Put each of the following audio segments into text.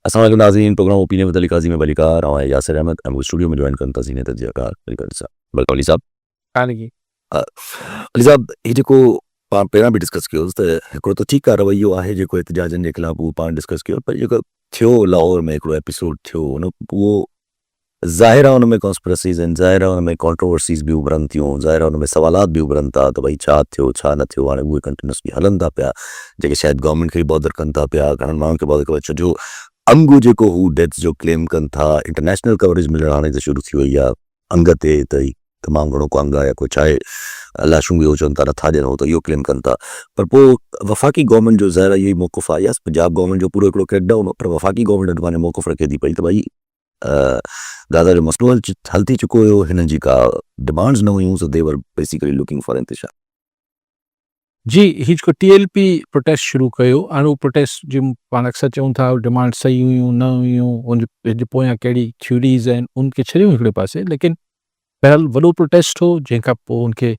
अस्सलाम वालेकुम नाज़रीन, प्रोग्राम ओपिनियन विद अली काज़ी में बलिकार और यासिर अहमद हम स्टूडियो में जॉइन करता सीने तजज़ियाकार वेलकम अली साहब। हालांकि अली साहब ही जेको पाण पहिरां बि डिस्कस कयोसि त हिकिड़ो त ठीकु आहे रवैयो आहे जेको एहतिजाजनि जे ख़िलाफ़ उहो पाण डिस्कस कयो, पर जेको थियो लाहौर में हिकिड़ो एपिसोड थियो उन उहो ज़ाहिर आहे हुन में कॉन्स्पिरसीज़ आहिनि, ज़ाहिर आहे हुन में कॉन्ट्रोवर्सीज़ बि उभरनि थियूं, ज़ाहिर आहे हुन में सवालात बि उभरनि था त भई छा थियो छा न थियो, हाणे उहे कंटिन्यूसली हलनि था पिया जेके शायदि गवर्नमेंट खे बॉदर कनि था पिया, घणनि माण्हुनि खे बॉदर कनि छो जो अंगु जेको हू डेथ्स जो क्लेम कनि था, इंटरनेशनल कवरेज मिलणु हाणे त शुरू थी वई आहे अंग ते त तमामु घणो को अंग आहे या कुझु आहे, लाशूं बि उहो चवनि था नथा ॾियनि, त इहो क्लेम कनि था। पर पोइ वफ़ाक़ी गवर्नमेंट जो ज़ाहिर इहो ई मौक़ुफ़ आहे, या पंजाब गवर्नमेंट जो पूरो हिकिड़ो क्रैकडाउन हो, पर वफ़ाक़ी गवर्नमेंट अॼु पंहिंजो मौक़ुफ़ रखे थी पई त भई दादा जो मसलो हल थी चुको हुयो, हिननि जी का डिमांड्स न हुयूं, सो दे वर बेसिकली लुकिंग फॉर इंतिशार। जी ही जेको TLP प्रोटेस्ट शुरू कयो, हाणे उहो प्रोटेस्ट जी पाण अक्सर चऊं था डिमांड सही हुयूं न हुयूं, उनजे पोयां कहिड़ी थ्योरीज़ आहिनि उनखे छॾियूं हिकिड़े पासे, लेकिन बहरहाल वॾो प्रोटेस्ट हो जंहिंखां पोइ उनखे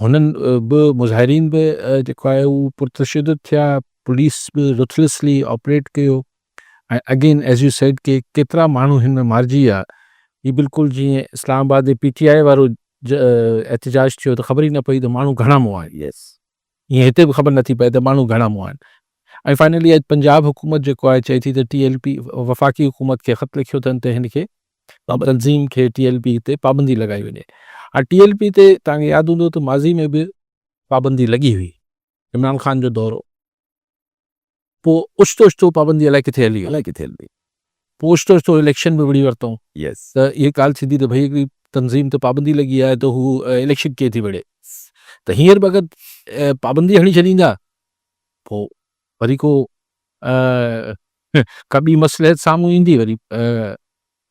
हुननि बि मुज़ाहिरीन बि जेको आहे उहो पुरतशद्दुद थिया, पुलिस बि रुथलेसली ऑपरेट कयो ऐं अगेन एज़ यू सेड के केतिरा माण्हू हिन में मारिजी विया, ही बिल्कुलु जीअं इस्लामाबाद PTI वारो एहतिजाज थियो त ख़बर ई न पई त माण्हू घणा मुआ आहिनि, यस ईअं हिते बि ख़बर नथी पए त माण्हू घणा मुआ आहिनि। ऐं फाइनली अॼु पंजाब हुकूमत जेको आहे चए थी त TLP वफ़ाक़ी हुकूमत खे ख़त लिखियो अथनि त हिनखे तंज़ीम खे TLP ते पाबंदी लॻाई वञे। हाणे TLP ते तव्हांखे यादि हूंदो त माज़ी में बि पाबंदी लॻी हुई, इमरान ख़ान जो दौर हो, पोइ ओचितो ओचितो पाबंदी अलाए किथे हली अलाए किथे हल पई। पोइ ओचितो ओचितो इलेक्शन बि विड़ी वरितऊं यस त इहा ॻाल्हि थींदी त भई हिकिड़ी तंज़ीम ते पाबंदी लॻी आहे त हू इलेक्शन कीअं थी विड़े, त हींअर बि अगरि पाबंदी हणी छॾींदा पोइ वरी को का ॿी मसइलत साम्हूं ईंदी, वरी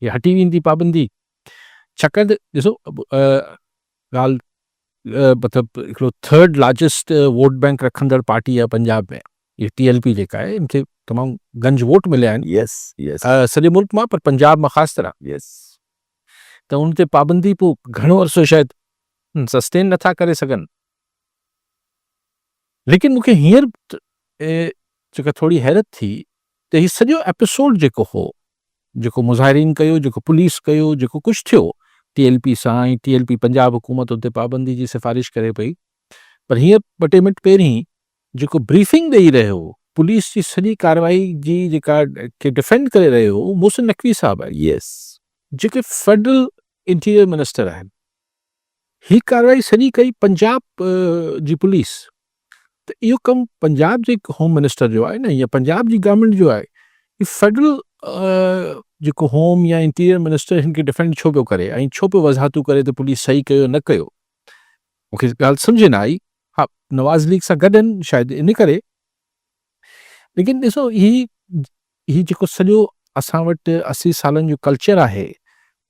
इहा हटी वेंदी पाबंदी, छाकाणि त ॾिसो ॻाल्हि मतिलबु हिकिड़ो थर्ड लार्जेस्ट वोट बैंक रखंदड़ पार्टी आहे पंजाब में, इहा TLP जेका आहे इनखे तमामु गंज वोट मिलिया आहिनि यस यस सॼे मुल्क मां, पर पंजाब मां ख़ासि तरह, यस त उन ते पाबंदी पोइ घणो अरसो शायदि सस्टेन नथा करे सघनि। लेकिन मूंखे हींअर जेका थोरी हैरत थी त हीउ सॼो एपिसोड जेको हो, जेको मुज़ाहिरीन कयो, जेको पुलिस कयो, जेको कुझु थियो TLP सां, ऐं TLP पंजाब हुकूमत उते पाबंदी जी सिफ़ारिश करे पई, पर हींअर ॿ टे मिंट पहिरीं जेको ब्रीफिंग ॾेई रहियो हो पुलिस जी सॼी कार्रवाई जी जेका खे डिफेंड करे रहियो हो मोहसिन नक़वी साहब आहे, यस जेके फेडरल इंटीरियर मिनिस्टर आहिनि। ही कार्रवाई सॼी कई पंजाब जी पुलिस, त इहो कमु पंजाब जे होम मिनिस्टर जो आहे न, या पंजाब जी गवर्नमेंट जो आहे, ही फेडरल जेको होम या इंटीरियर मिनिस्टर हिन खे डिफेंड छो पियो करे ऐं छो पियो वज़ाहतूं करे त पुलिस सही कयो न कयो, मूंखे ॻाल्हि सम्झ न आई। हा, नवाज़ लीग सां गॾु आहिनि शायदि इन करे, लेकिन ॾिसो ही जेको सॼो असां वटि 80 सालनि जो कल्चर आहे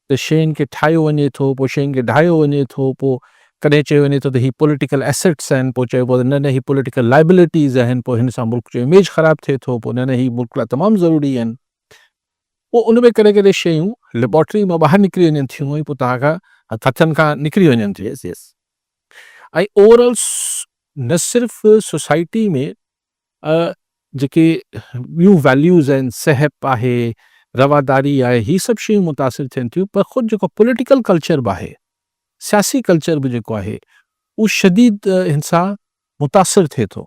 त शयुनि खे ठाहियो वञे थो, पोइ शयुनि खे ढाहियो वञे थो, पोइ कॾहिं चयो वञे थो त ही पॉलिटिकल एसेट्स आहिनि, पोइ चइबो न न ही पॉलिटिकल लाइबिलिटीज़ आहिनि, पोइ हिन सां मुल्क जो इमेज ख़राबु थिए थो, पोइ न न ही मुल्क लाइ तमामु ज़रूरी आहिनि, पोइ उन में कॾहिं कॾहिं शयूं लेबॉर्ट्री मां ॿाहिरि निकिरी वञनि थियूं ऐं पोइ तव्हांखां हथनि खां निकिरी वञनि थियूं। यस यस ऐं ओवरऑल न सिर्फ़ु सोसाइटी में जेके ॿियूं वैल्यूज़ आहिनि, सहप आहे, रवादारी आहे, ही सभु शयूं मुतासिर थियनि थियूं, पर ख़ुदि जेको पॉलिटिकल कल्चर बि आहे, सियासी कल्चर बि जेको आहे उहो शदीद हिन सां मुतासिर थिए थो।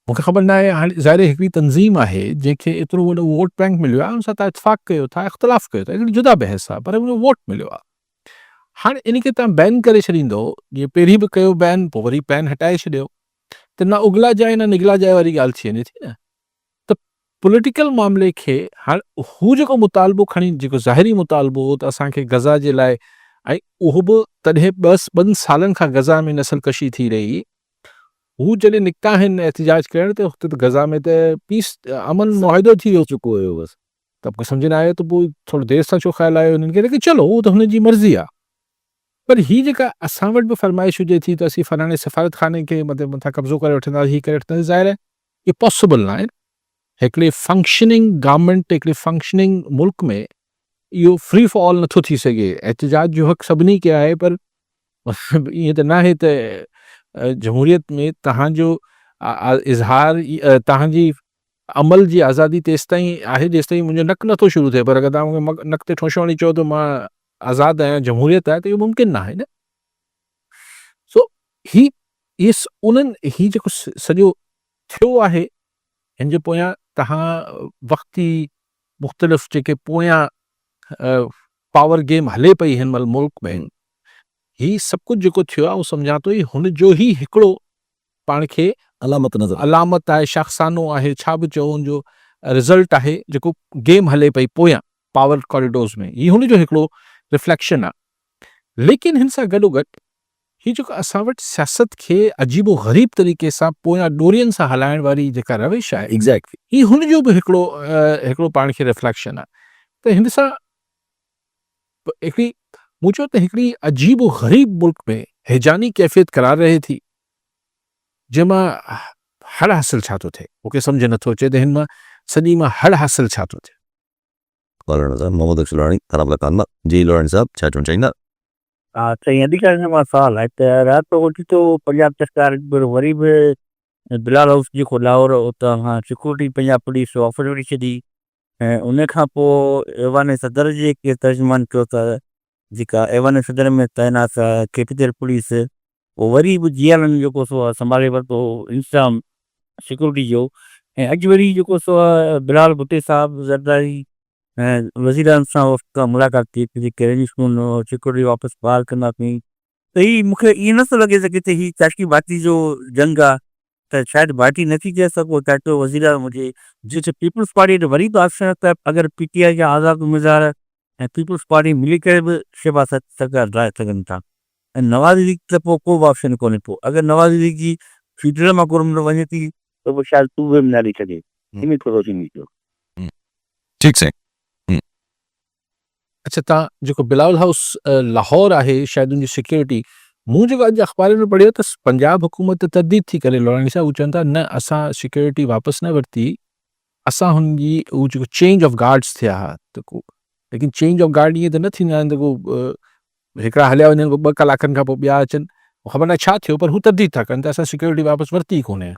मूंखे ख़बर न आहे, हाणे ज़ाहिर हिकिड़ी तंज़ीम आहे जंहिंखे एतिरो वॾो वोट बैंक मिलियो आहे, उन सां तव्हां इतफ़ाक़ कयो था, इख़्तिलाफ़ कयो था, हिकिड़ी जुदा बहस आहे, पर उन वोट मिलियो आहे। हाणे इनखे तव्हां बैन करे छॾींदो, जीअं पहिरीं बि कयो बैन, पोइ वरी बैन हटाए छॾियो, त न उगला जाए न निगला जाए वारी ॻाल्हि थी वञे थी न। त पॉलिटिकल मामले खे हाणे हू जेको मुतालबो खणी, जेको ज़ाहिरी मुतालबो हो त असांखे गज़ा जे लाइ, ऐं उहो बि तॾहिं 2 सालनि खां गज़ा में नसलकशी थी रही, हू जॾहिं निकिता आहिनि एहतिजाज करण त हुते त गज़ा में त पीस अमन मुआहिदो थी वियो चुको हुयो बसि, त मूंखे सम्झ न आयो त पोइ थोरो देरि सां छो ख़्यालु आयो हुननि खे, लेकिन चलो उहो त हुनजी मर्ज़ी आहे। पर ही जेका असां वटि बि फरमाइश हुजे थी त असीं फलाणे सफ़ारत खाने खे मथां कब्ज़ो करे वठंदासीं, ही करे वठंदासीं, ज़ाहिर आहे इहे पॉसिबल न आहे। हिकिड़े फंक्शनिंग गवर्नमेंट, हिकिड़े फंक्शनिंग मुल्क में इहो फ्री फॉर ऑल नथो थी सघे। एहतिजाज जो हक़ सभिनी खे आहे, पर ईअं त न आहे त जमहूरियत में तव्हांजो इज़हार, तव्हांजी अमल जी आज़ादी तेसिताईं आहे जेसिताईं मुंहिंजो नकु नथो शुरू थिए, पर अगरि तव्हां मूंखे नक ते ठोशो हणी चओ त मां आज़ादु आहियां, जमहूरियत आहे, त इहो मुमकिन न आहे न। सो ही उन्हनि ही जेको सॼो थियो आहे, हिन जे पोयां तव्हां वक़्ती मुख़्तलिफ़ जेके पोयां पावर गेम हले पई हिन महिल मुल्क में, ही सभु कुझु जेको थियो आहे, उहो सम्झां थो हुन जो ई हिकिड़ो पाण खे अलामत नज़र अलामत आहे, शाख़सानो आहे, छा बि चओ, हुनजो रिज़ल्ट आहे जेको गेम हले पई पोयां पावर कॉरिडोर्स में, ही हुनजो हिकिड़ो रिफ्लेक्शन आहे। लेकिन हिन सां गॾोगॾु ही जेको असां वटि सियासत खे अजीबो ग़रीब तरीक़े सां पोयां ॾोरियुनि सां हलाइण वारी जेका रविश आहे, एग्ज़ैक्टली ही हुनजो बि हिकिड़ो पाण खे रिफ्लेक्शन आहे। त हिन सां हिकिड़ी मूं चयो त हिकिड़ी अजीबो ग़रीब मुल्क में हैजानी कैफ़ियत करार रहे थी, जंहिंमां हड़ हासिल छा थो थिए, मूंखे सम्झ नथो अचे त हिन मां सॼी मां हड़ हासिल छा थो थिए। मोहम्मद अक्सर लोहाणी ख़राब लकान मां जी लोहाणी साहब छा चवणु चाहींदा? हा साईं, अधिकारी मां सवाल आहे त राति ओची तो पंजाब सरकार वरी बि बिलाल हाउस जेको लाहौर उतां खां सिक्योरिटी पंजाब पुलिस ऑफर वठी छॾी, ऐं उन खां पोइ ऐवान सदर जे के तर्जुमान कयो त जेका ऐवान सदर में तैनात आहे कैपिटल पुलिस, उहो वरी बि जीआरनि जेको सो आहे संभाले वरितो इंतज़ाम सिक्योरिटी जो। ऐं अॼु वरी जेको सो आहे बिलाल भुट्टे साहिबु ज़रदारी ऐं वज़ीर आज़म सां खां मुलाक़ात थी, जेके रजिस्ट्रेशन सिक्योरिटी वापसि बहाल कंदासीं, त ही मूंखे ईअं नथो लॻे सघे त ही ताशकी भाटी जो जंग आहे, त शायदि भाटी नथी चई सघो त हिकिड़ो वज़ीर आज़म हुजे जिते पीपल्स पार्टी त वरी बि ऑप्शन त अगरि पीटीआई जा आज़ाद उम्मीदवार ऐं पीपल्स पार्टी मिली करे बि शहबाज़ सरकार हलाए सघनि था, ऐं नवाज़ लीग त पोइ को बि ऑप्शन कोन्हे। पोइ अगरि नवाज़ लीग जी फीडरल मां गवर्नमेंट वञे थी त पोइ शायदि तू बि न हली सघे, इन थोरो थींदी थियो। ठीकु साईं। अच्छा, तव्हां जेको बिलाल हाउस लाहौर आहे, शायदि उनजी सिक्योरिटी, मूं जेको अॼु अख़बार में पढ़ियो त पंजाब हुकूमत तरदीद थी करे लोहाणी साहब, हू चवनि था न असां सिक्योरिटी वापसि न वरिती, असां हुनजी हू जेको चेंज ऑफ गार्ड्स थिया हुआ, त को लेकिन चेंज ऑफ गार्ड ईअं त न थींदा आहिनि त को हिकिड़ा हलिया वञनि, को 2 कलाकनि खां पोइ ॿिया अचनि, ख़बर न छा थियो, पर हू तरदीद था कनि त असां सिक्योरिटी वापसि वरिती ई कोन्हे।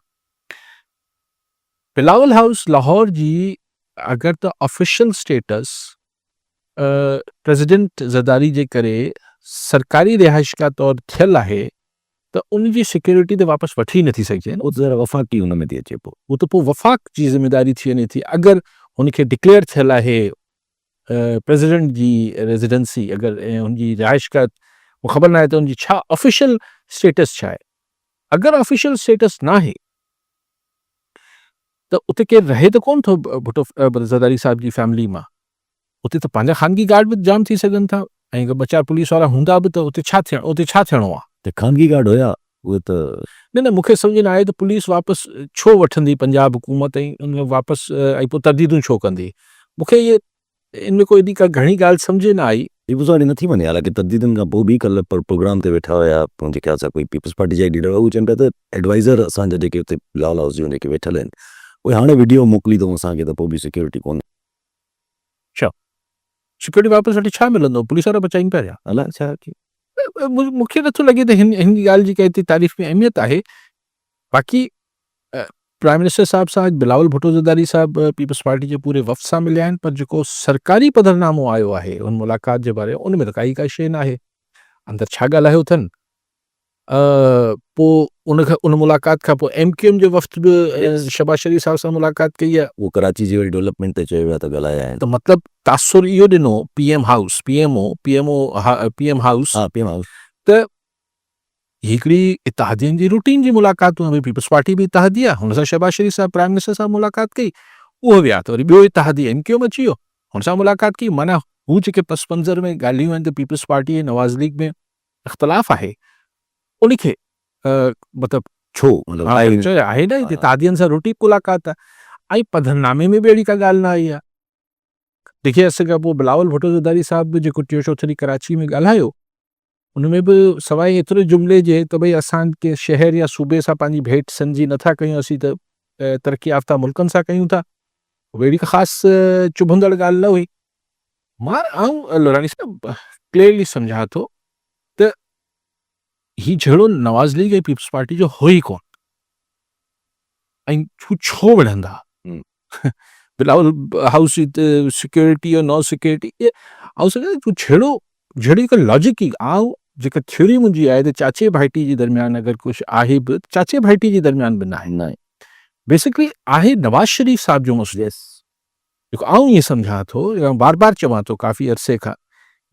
बिलावल हाउस लाहौर जी अगरि त ऑफिशियल स्टेटस प्रेसिडेंट ज़रदारी जे करे सरकारी रिहाइशगाह तौरु थियल आहे, त उनजी सिक्योरिटी त वापसि वठी ई नथी सघिजे न। उहो त ज़रा वफ़ाक़ी हुन में थी अचे पोइ। उहो त पोइ वफ़ाक़ जी ज़िमेदारी थी वञे थी। अगरि हुनखे डिक्लेयर थियल आहे प्रेसिडेंट जी रेजिडेंसी, अगरि हुनजी रिहाइशगाह, मूंखे ख़बर न आहे त हुनजी छा ऑफिशियल स्टेटस छा आहे। अगरि ऑफिशियल स्टेटस न आहे त उते केरु रहे त कोन थो भुट्टो ज़रदारी साहिब जी फैमिली मां, उते त पंहिंजा ख़ानगी गार्ड बि जाम थी सघनि था, ऐं 2-4 पुलिस वारा हूंदा बि, त उते छा थियणो आहे। त ख़ानगी गार्ड हुया उहे त न मूंखे सम्झ न आहे त पुलिस वापसि छो वठंदी पंजाब हुकूमत, ऐं उन वापसि ऐं पोइ तरदीदूं छो कंदी। मूंखे इहे इन में कोई एॾी का घणी ॻाल्हि सम्झ न आई। टीपू साहब नथी वञे, हालांकि तरदीदनि खां पोइ बि कल्ह प्रोग्राम ते वेठा हुया मुंहिंजे ख़्याल सां कोई पीपल्स पार्टी जा लीडर, उहे चवनि पिया त एडवाइज़र असांजा जेके हुते बिलाल हाउस जूं जेके वेठल आहिनि, उहे हाणे वीडियो मोकिली अथऊं असांखे, त पोइ बि सिक्योरिटी कोन्हे। सिक्योरिटी वापसि वठी छा मिलंदो, पुलिस वारा बचाइनि पिया। अलाए छा की मूंखे नथो लॻे त हिन ॻाल्हि जी कंहिं तारीफ़ में अहमियत आहे। बाक़ी प्राइम मिनिस्टर साहब सां अॼु बिलावल भुट्टो ज़रदारी साहब पीपल्स पार्टी जे पूरे वफ़्द सां मिलिया आहिनि, पर जेको सरकारी पधरनामो आयो आहे उन मुलाक़ात जे बारे, उन में त काई शइ न आहे अंदरि छा ॻाल्हायो अथनि। पोइ उन मुलाक़ात खां पोइ MQM जो वफ़्द बि शहबाज शरीफ़ साहब सां मुलाक़ात कई आहे। उहो कराची जी वरी डेवलपमेंट ते चयो विया त ॻाल्हाया आहिनि। त मतिलबु तासुर इहो ॾिनो PM हाउस, PM हाउस, हा PM हाउस त हिकिड़ी इत्तेहादियुनि जी रूटीन जी मुलाक़ात हुई, पीपल्स पार्टी बि इत्तेहादी आहे, हुन सां शहबाज शरीफ़ साहब प्राइम मिनिस्टर सां मुलाक़ात कई, उहो विया त वरी ॿियो इत्तेहादी MQM अची वियो, हुन सां मुलाक़ात कई। माना हू जेके पस मंज़र में ॻाल्हियूं आहिनि त पीपल्स पार्टी ऐं नवाज़ लीग में इख़्तिलाफ़ आहे, उनखे मतिलबु छो मतिलबु आहे न, इत्तेहादियुनि सां रूटीन मुलाक़ात आहे। ऐं पधरनामे में बि अहिड़ी का ॻाल्हि न आई आहे। देखिए असां खां पोइ बिलावल भुट्टो ज़रदारी साहब बि जेको 3 कराची में ॻाल्हायो, उनमें बि सवाइ एतिरे जुमिले जे त भई असांखे शहर या सूबे सां पंहिंजी भेट संजी नथा कयूं, असीं त तरक़ी याफ़्ता मुल्कनि सां कयूं था, उहा अहिड़ी ख़ासि चुभंदड़ ॻाल्हि न हुई। मां लोरानी साहब क्लियरली सम्झां थो त ही जहिड़ो नवाज़ लीग ऐं पीपल्स पार्टी जो हो ई कोन, ऐं छो विढ़ंदा। बिलावल हाउस सिक्योरिटी और नो सिक्योरिटी ये तूं जहिड़ी हिकु लॉजिक ई जेका थ्योरी मुंहिंजी आहे त चाचे भाइटी जे दरमियान अगरि कुझु आहे बि चाचे भाइटी जे दरमियान बि न आहे बेसिकली आहे नवाज शरीफ़ साहब जो मसइलो जेको आउं ईअं सम्झां थो या बार बार चवां थो काफ़ी अरसे खां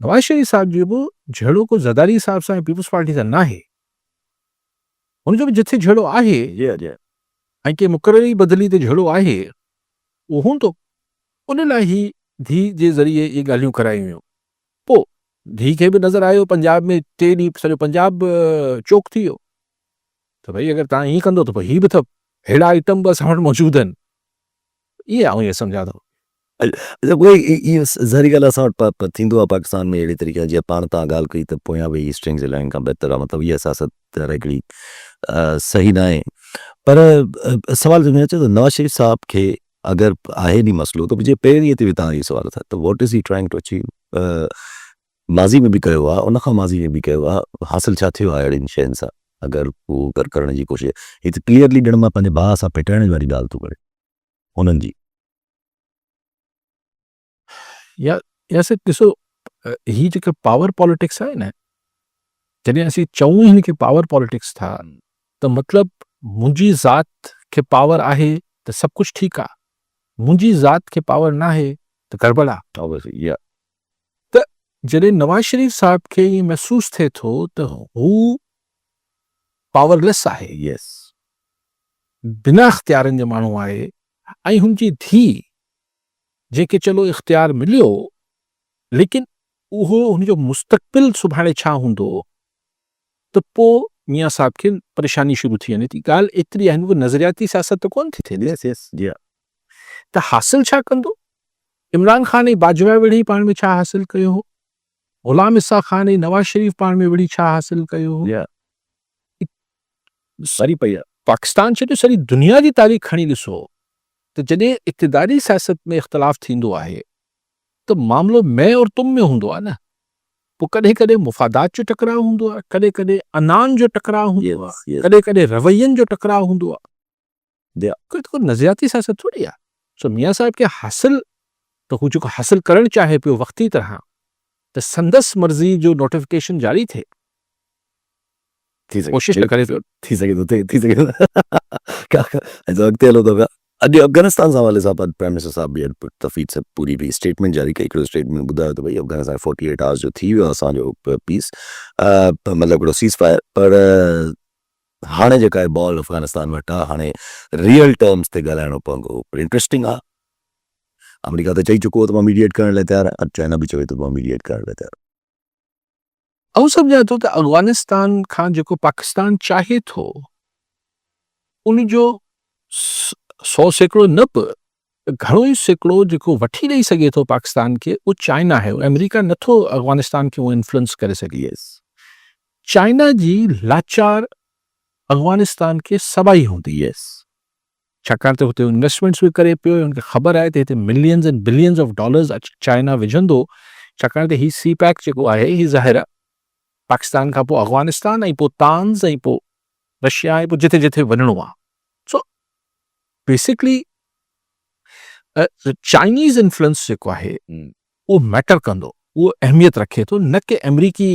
नवाज शरीफ़ साहब जो बि जहिड़ो को ज़रदारी साहब सां पीपुल्स पार्टी सां न आहे हुनजो बि जिथे जहिड़ो आहे ऐं के मुक़ररी बदिली ते जहिड़ो आहे उहो हूंदो उन लाइ ही धी जे ज़रिए इहे ॻाल्हियूं करायूं हुयूं पोइ धी खे बि नज़र आयो पंजाब में 3 ॾींहं सॼो पंजाब चोक थी वियो त भई अगरि तव्हां ईअं कंदो त पोइ हीअ बि त अहिड़ा आइटम बि असां वटि मौजूदु आहिनि इहे आउं ईअं सम्झां थो इहो ज़हरी ॻाल्हि असां वटि थींदो आहे पाकिस्तान में अहिड़ी तरीक़े जीअं पाण तव्हां ॻाल्हि कई त पोयां वेही स्ट्रिंग्स हलाइण खां बहितर आहे मतिलबु इहा सियासत हिकिड़ी सही न आहे पर सवाल जो अचे त नवाज शरीफ़ साहब खे अगरि आहे नी मसइलो त जे पहिरीं ते बि तव्हां इहो सुवाल था त what is he trying to achieve माज़ी में बि कयो आहे उनखां माज़ी में बि कयो आहे हासिल छा थियो आहे अहिड़ियुनि शयुनि सां अगरि उहो करण जी कोशिशि हीअ त क्लियरली ॼण मां पंहिंजे भाउ सां पिटाइण वारी ॻाल्हि थो करे हुननि जी या सिर्फ़ु ॾिसो ही जेका पावर पॉलिटिक्स आहे न जॾहिं असीं चऊं हिन खे पावर पॉलिटिक्स था त मतिलबु मुंहिंजी ज़ात खे पावर आहे त सभु कुझु ठीकु आहे मुंहिंजी ज़ात खे पावर न आहे त गड़बड़ आहे त जॾहिं नवाज शरीफ़ साहब खे ईअं महसूसु थिए थो त हू पावरलेस आहे बिना इख़्तियारनि जो माण्हू आहे ऐं हुनजी धीउ जंहिंखे चलो इख़्तियार मिलियो लेकिन उहो हुनजो मुस्तक़बिल सुभाणे छा हूंदो त पोइ मियां साहब खे परेशानी शुरू थी वञे थी ॻाल्हि एतिरी आहे नज़रियाती सियासत त कोन थी थिए त हासिल छा कंदो इमरान ख़ान ऐं बाजवा वेड़ी पाण में छा हासिल कयो हो ग़ुलाम इसा ख़ान ऐं नवाज शरीफ़ पाण में वेड़ी छा हासिल कयो हो सरी पई आहे पाकिस्तान छॾियो सॼी दुनिया जी तारीख़ खणी ॾिसो त जॾहिं इक़्तिदारी सियासत में इख़्तिलाफ़ थींदो आहे त मामिलो मैं और तुम में हूंदो आहे न पोइ कॾहिं कॾहिं मुफ़ादात जो टकराव हूंदो आहे कॾहिं कॾहिं अनान जो टकराव हूंदो आहे कॾहिं कॾहिं रवैयनि जो टकराव हूंदो आहे कोई नज़रियाती सियासत थोरी आहे सो मियां साहिब खे हासिल त हू जेको हासिल करणु चाहे पियो वक़्ती तरह त संदसि मर्ज़ी जो नोटिफिकेशन जारी थिए कोशिशि करे पियो थी सघे थो अॻिते हलो त अॼु अफ़गानिस्तान सां हवाले सां प्राइम मिनिस्टर साहब बि तफ़ीद सां पूरी बि स्टेटमेंट जारी कई हिकिड़ो स्टेटमेंट ॿुधायो त भई अफ़गानिस्तान 48 आवर्स जो थी वियो आहे असांजो पीस मतिलबु हिकिड़ो सीज़ फायर पर हाणे जेका आहे बॉल अफ़गानिस्तान वटि आहे हाणे रियल टर्म्स ते ॻाल्हाइणो पवंदो पर इंट्रस्टिंग आहे अमेरिका त चई चुको त मां मीडिएट करण लाइ तयारु आहे चाइना बि चवे थो मां मीडिएट करण लाइ तयारु आउं सम्झां थो त अफ़गानिस्तान खां जेको पाकिस्तान चाहे थो उनजो 100 सैकड़ो न बि घणो ई सैकड़ो जेको वठी ॾेई सघे थो पाकिस्तान खे उहो चाइना आहे अमेरिका नथो अफ़गानिस्तान खे उहो इन्फ्लुएंस करे सघे चाइना जी लाचार अफ़गानिस्तान खे सबाई हूंदी छाकाणि त हुते इन्वेस्टमेंट्स बि करे पियो हुनखे ख़बर आहे त हिते millions and billions of dollars China विझंदो छाकाणि त हीउ सी पैक जेको आहे हीउ ज़ाहिर आहे पाकिस्तान खां पोइ अफ़गानिस्तान ऐं पोइ तांज़ ऐं पोइ रशिया ऐं पोइ जिथे जिथे वञिणो आहे सो बेसिकली चाइनीज़ इन्फ्लुएंस जेको आहे उहो मैटर कंदो उहो अहमियत रखे थो न कि अमरीकी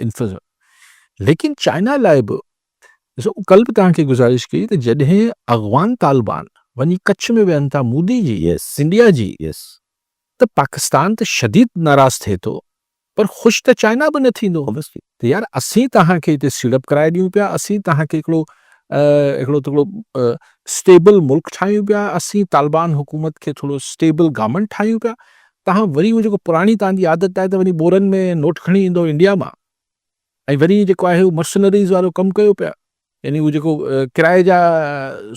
इन्फ्लुएंस लेकिन चाइना लाइ बि ॾिसो कल्ह बि तव्हांखे गुज़ारिश कई त जॾहिं अफ़गान तालिबान वञी कच्छ में वेहनि था मोदी जी इंडिया जी त पाकिस्तान त शदीद नाराज़ थिए थो पर ख़ुशि त चाइना बि न थींदो त यार असीं तव्हांखे हिते सीड़प कराए ॾियूं पिया असीं तव्हांखे हिकिड़ो तकिड़ो स्टेबल मुल्क ठाहियूं पिया असीं तालिबान हुकूमत खे थोरो स्टेबल गवर्नमेंट ठाहियूं पिया तव्हां वरी उहो जेको पुराणी तव्हांजी आदत आहे त वरी बोरनि में नोट खणी ईंदो इंडिया मां ऐं वरी जेको आहे उहो मर्सनरीज़ वारो कमु कयो पिया यानी उहो जेको किराए जा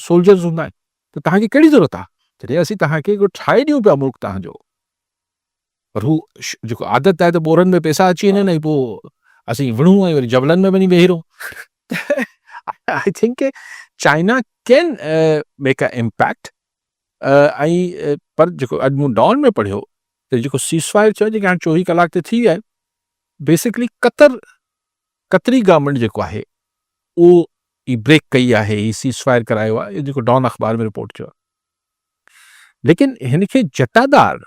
सोल्जर्स हूंदा आहिनि त तव्हांखे कहिड़ी ज़रूरत आहे जॾहिं असीं तव्हांखे हिकिड़ो ठाहे ॾियूं पिया मुल्क तव्हांजो पर हू जेको आदत आहे त बोरनि में पैसा अची वञनि ऐं पोइ असीं विढ़ूं ऐं वरी जबलनि में वञी वेही रहूं I think China can make a impact ऐं पर जेको अॼु मूं डॉन में पढ़ियो त जेको सीज़फायर चयो जेके हाणे 24 कलाक ते थी विया आहिनि बेसिकली कतरी गवर्नमेंट जेको आहे उहो ई ब्रेक कई आहे ही सीज़फायर करायो आहे जेको डॉन अख़बार में रिपोर्ट चयो लेकिन हिन खे जटादार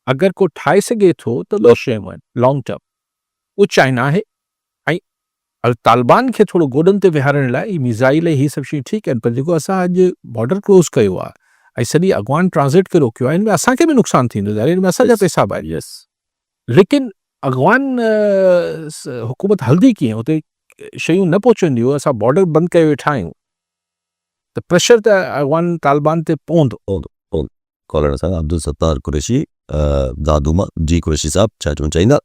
अगरि को ठाहे सघे थो त ॿ शयूं आहिनि लॉन्ग टर्म, उहो चाइना आहे ऐं तालिबान खे थोरो गोॾनि ते विहारण लाइ ही मिज़ाइल ही सभु शयूं ठीकु आहिनि, पर जेको असां अॼु बॉर्डर क्लोज़ कयो आहे ऐं सॼी अॻवान ट्रांज़िट खे रोकियो आहे, हिन में असांखे बि नुक़सानु थींदो, ज़ाहिर हिन में असांजा पैसा बि आहिनि, यस लेकिन अॻवान हुकूमत हलंदी कीअं, हुते शयूं न पहुचंदियूं, असां बॉर्डर बंदि करे वेठा आहियूं त प्रेशर त अॻवान तालिबान ते पवंदो। कॉलर असां अब्दुल सत्तार कुरैशी दादूमा जी कुरैशी साहब छा चवणु चाहींदा?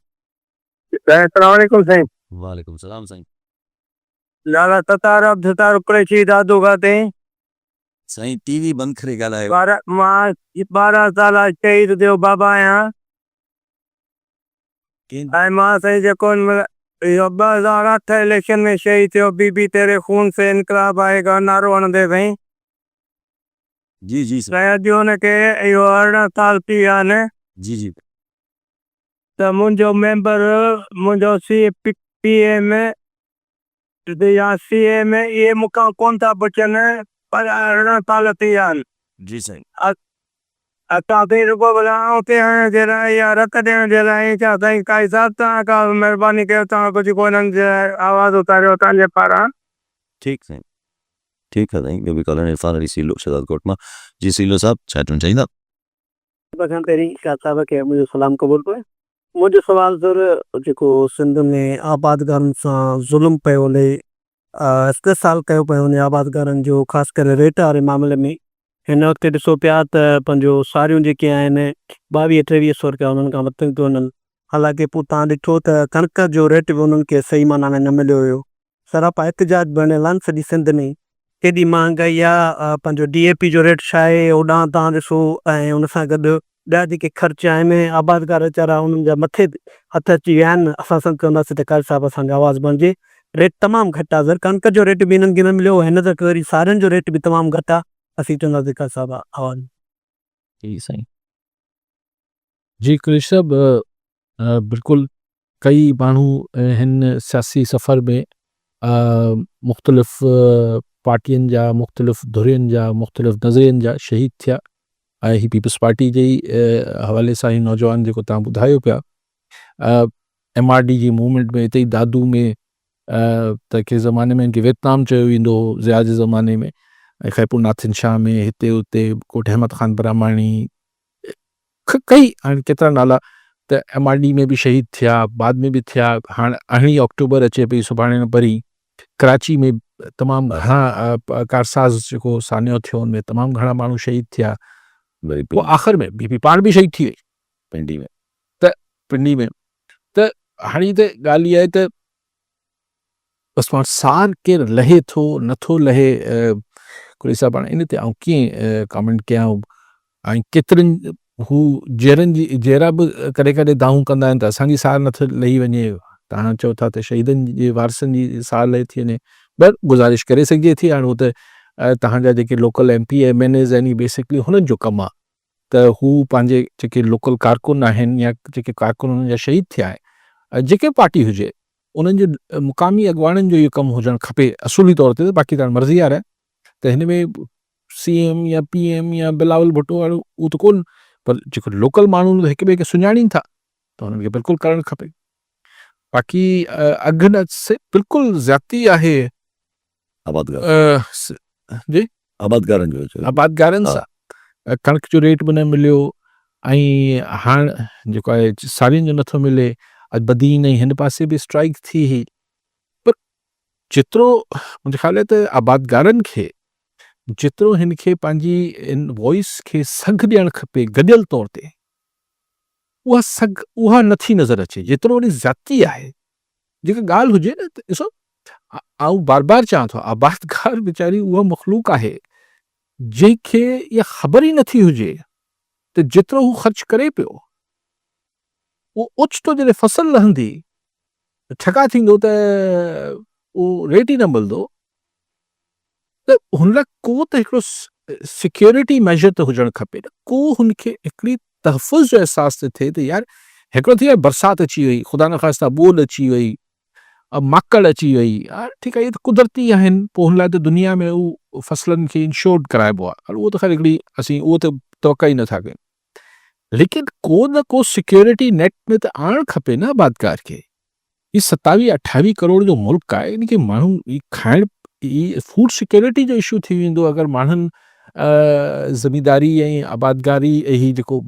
अस्सलाम वालेकुम साईं। वालेकुम सलाम साईं। लाला सत्तार अब्दुल सत्तार कुरैशी दादू खाते साईं टीवी बंदि करे ॻाल्हायो। 12 साल शहीद थियो बाबा आहियां ऐं मां साईं जेको इहो 2008 इलेक्शन में शहीद थियो, बीबी तेरे खून से इनकलाब आएगा नारो हणंदे साईं। जी जी साईं अॼु हुनखे इहो 18 साल थी विया आहिनि जी जी त मुंहिंजो मेंबर मुंहिंजो PA में या CA में इहे मुक़ाम कोन था बचनि, पर 18 साल थी विया आहिनि। जी साईं असां ताईं रुगो उते हणण जे लाइ या रत ॾियण जे लाइ छा साईं काई साहब तव्हां का महिरबानी कयो, तव्हां कुझु को हिननि जे आवाज़ उतारियो तव्हांजे पारां। ठीकु साईं, ठीकु आहे साईं। ॿियो बि कॉलर इरफान अली सीलो शहजादकोट मां। जी सीलो साहब छा चवणु चाहींदा? खां पहिरीं शाह साहब खे मुंहिंजो सलाम क़बूल कयो। मुंहिंजो सुवाल सर जेको सिंध में आबादगारनि सां ज़ुल्म पियो हले, इस्तेसाल कयो पियो वञे आबादगारनि जो, ख़ासि करे रेट वारे मामले में। हिन वक़्तु ॾिसो पिया त पंहिंजो सारियूं जेके आहिनि 22-23 रुपया उन्हनि खां मथे थो वञनि। हालांकि पोइ तव्हां ॾिठो त कणिक जो रेट बि उन्हनि खे सही माना में न मिलियो हुयो। सरापा एहतिजाज बणियल आहिनि सॼी सिंध में, केॾी महांगाई आहे, पंहिंजो DAP जो रेट छा आहे होॾां तव्हां ॾिसो, ऐं हुन सां गॾु ॿिया जेके ख़र्च आहिनि आबादगार वीचारा उन्हनि जा मथे हथ अची विया आहिनि। असां सभु चवंदासीं त कारी साहिबु असांजो आवाज़ु बणिजे। रेट तमामु घटि आहे, कणिक जो रेट बि हिननि खे न मिलियो, हिन दफ़े वरी सारियुनि जो रेट बि तमामु घटि आहे। असीं चवंदासीं कारी साहिबु आवाज़ु। जी साईं जी कुरैशी साहब, बिल्कुलु कई माण्हू हिन सियासी सफ़र में मुख़्तलिफ़ पार्टियुनि जा, मुख़्तलिफ़ धुरियुनि जा, मुख़्तलिफ़ नज़रियनि जा शहीद थिया ऐं ही पीपल्स पार्टी जे ई हवाले सां ही नौजवान जेको तव्हां ॿुधायो पिया, MRD जी मूवमेंट में हिते ई दादू में त कंहिं ज़माने में हिनखे वियतनाम चयो वेंदो हो, ज़िया जे ज़माने में, ऐं खैपुर नाथिन शाह में, हिते हुते कोट अहमद ख़ान बरामाणी, कई हाणे केतिरा नाला त MRD में बि शहीद थिया, बाद में बि थिया। हाणे 18 अक्टूबर अचे पई, सुभाणे न परी कराची में तमामु घणा कारसाज़ जेको सानियो थियो, हुन में तमामु घणा माण्हू शहीद थिया। पोइ आख़िर में बीबी पाण बि शहीद थी वई पिंडी में। पिंडी में। त हाणे त ॻाल्हि इहा आहे त बसि पाण सार केरु लहे थो नथो लहे, कुरैशी साहब हाणे इन ते आउं कीअं कमेंट कयां, ऐं केतिरनि हू जहिड़ा बि कॾहिं कॾहिं दाऊं कंदा आहिनि त असांजी सार नथो लही वञे। तव्हां चओ था त शहीदनि जे वारसनि जी सार लही थी वञे, पर गुज़ारिश करे सघिजे थी। हाणे हू त तव्हांजा जेके लोकल MP MNAs आहिनि, बेसिकली हुननि जो कमु आहे त हू पंहिंजे जेके लोकल कारकुन आहिनि या जेके कारकुन हुननि जा शहीद थिया आहिनि, जेके पार्टी हुजे उन्हनि जो मुक़ामी अॻवाननि जो इहो कमु हुजणु खपे असुली तौर ते। बाक़ी तव्हां मर्ज़ी वारा आहे त हिन में CM या PM या बिलावल भुट्टो वारो उहो त कोन, पर जेको लोकल माण्हू हिक ॿिए खे सुञाणीनि था त हुननि खे बिल्कुलु करणु खपे। बाक़ी अघु न बिल्कुलु ज़्यादती आहे जी आबादगारनि सां। कणिक जो रेट बि न मिलियो, ऐं हाणे जेको आहे साड़ियुनि जो नथो मिले। अॼु बदीन ऐं हिन पासे बि स्ट्राइक थी हुई, पर जेतिरो मुंहिंजे ख़्याल आहे त आबादगारनि खे जेतिरो हिन खे पंहिंजी इन वॉइस खे सघ ॾियणु खपे गॾियल तौर ते, उहा नथी नज़र अचे। जेतिरो वरी ज़्यादती आहे, जेका ॻाल्हि हुजे न त ॾिसो, आउं बार बार चवां थो, आबादगार वीचारी उहा मख़लूक आहे जंहिंखे इहा ख़बर ई नथी हुजे त जेतिरो हू ख़र्च करे पियो, उहो ओचितो जॾहिं फसल लहंदी छका थींदो त उहो रेट ई न मिलंदो। त हुन लाइ को त हिकिड़ो सिक्योरिटी मेजर त हुजणु खपे न, को हुनखे हिकिड़ी तहफ़ुज़ जो अहसासु थिए त यार हिकिड़ो थी आहे बरसाति अची वई, ख़ुदा न ख़ास्ता ॿोॾि अची वई, माकड़ अची वई, ठीकु आहे, इहे त कुदरती आहिनि। पोइ हुन लाइ त दुनिया में उहो फसलनि खे इंश्योर्ड कराइबो आहे। उहो त ख़ैर हिकिड़ी असीं उहो त तवक़ा ई नथा कयूं। लेकिन को न को सिक्योरिटी नेट में त आणणु खपे न आबादकार खे। ही 27-28 करोड़ जो मुल्क आहे, इन खे माण्हू ई खाइण ई फूड सिक्योरिटी जो इशू थी वेंदो अगरि माण्हुनि ज़मींदारी ऐं आबादगारी ऐं ही जेको